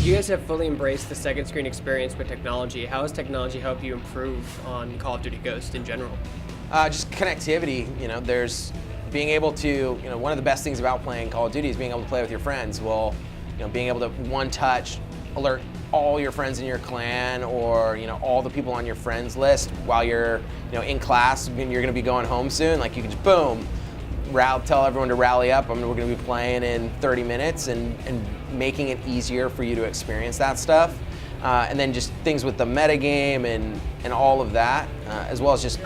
You guys have fully embraced the second screen experience with technology. How has technology helped you improve on Call of Duty Ghost in general? Just connectivity. There's being able to, one of the best things about playing Call of Duty is being able to play with your friends. Well, being able to one touch alert all your friends in your clan, or all the people on your friends list while you're in class and you're going to be going home soon. Like, you can just boom, tell everyone to rally up. We're going to be playing in 30 minutes, and making it easier for you to experience that stuff. And then just things with the metagame and all of that, as well as just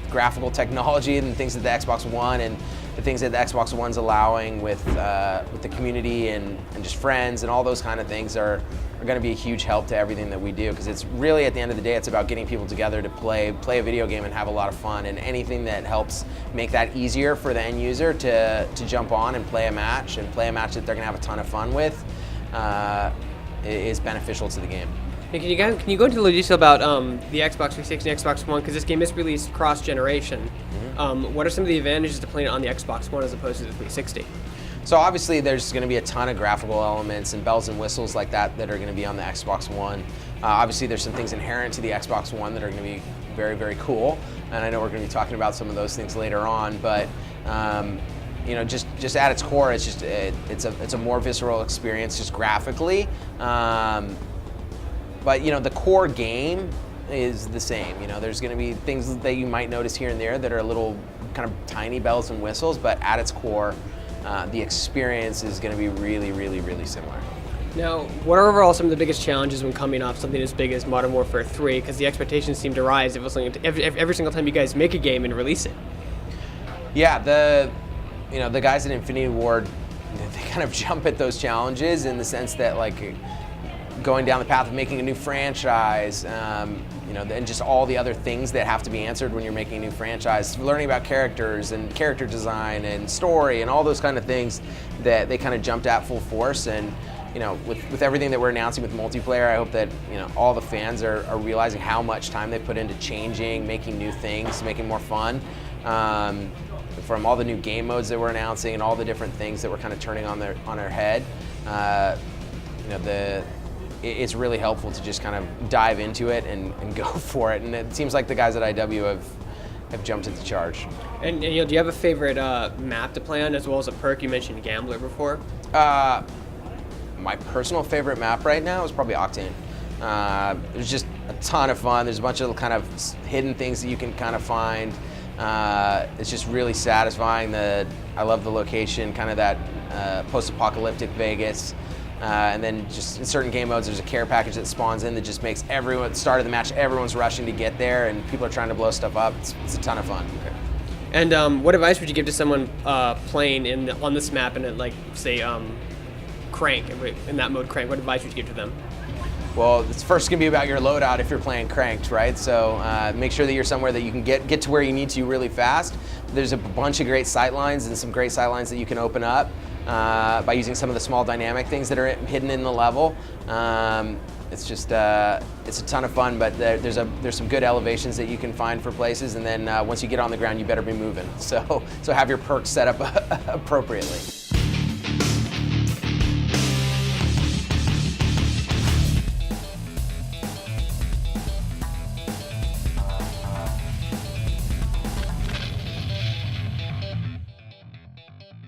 graphical technology and things that the Xbox One and the things that the Xbox One's allowing with the community and just friends and all those kind of things are going to be a huge help to everything that we do, because it's really, at the end of the day, it's about getting people together to play a video game and have a lot of fun, and anything that helps make that easier for the end user to jump on and play a match that they're going to have a ton of fun with is beneficial to the game. And can you go into a little detail about the Xbox 360 and Xbox One, because this game is released cross-generation. Mm-hmm. What are some of the advantages to playing it on the Xbox One as opposed to the 360? So obviously there's going to be a ton of graphical elements and bells and whistles like that are going to be on the Xbox One. Obviously there's some things inherent to the Xbox One that are going to be very, very cool, and I know we're going to be talking about some of those things later on, but just at its core, it's a more visceral experience just graphically. But the core game is the same. There's going to be things that you might notice here and there that are a little kind of tiny bells and whistles, but at its core, the experience is going to be really, really, really similar. Now, what are overall some of the biggest challenges when coming off something as big as Modern Warfare 3? Because the expectations seem to rise every single time you guys make a game and release it. Yeah, the guys at Infinity Ward, they kind of jump at those challenges in the sense that, like, going down the path of making a new franchise, and just all the other things that have to be answered when you're making a new franchise, learning about characters and character design and story and all those kind of things that they kind of jumped at full force. And with everything that we're announcing with multiplayer, I hope that all the fans are realizing how much time they put into changing, making new things, making more fun. From all the new game modes that we're announcing and all the different things that we're kind of turning on our head, it's really helpful to just kind of dive into it and go for it. And it seems like the guys at IW have jumped into charge. And do you have a favorite map to play on, as well as a perk? You mentioned Gambler before. My personal favorite map right now is probably Octane. It's just a ton of fun. There's a bunch of kind of hidden things that you can kind of find. It's just really satisfying. I love the location, kind of that post-apocalyptic Vegas. And then just in certain game modes, there's a care package that spawns in that just makes everyone, at the start of the match, everyone's rushing to get there, and people are trying to blow stuff up. It's a ton of fun. Okay. And what advice would you give to someone playing on this map and, like, say, Crank, in that mode Crank? What advice would you give to them? Well, it's first going to be about your loadout if you're playing Cranked, right? So make sure that you're somewhere that you can get to where you need to really fast. There's a bunch of great sightlines and some great sightlines that you can open up by using some of the small dynamic things that are hidden in the level. It's just it's a ton of fun, but there's some good elevations that you can find for places, and then once you get on the ground, you better be moving. So have your perks set up appropriately.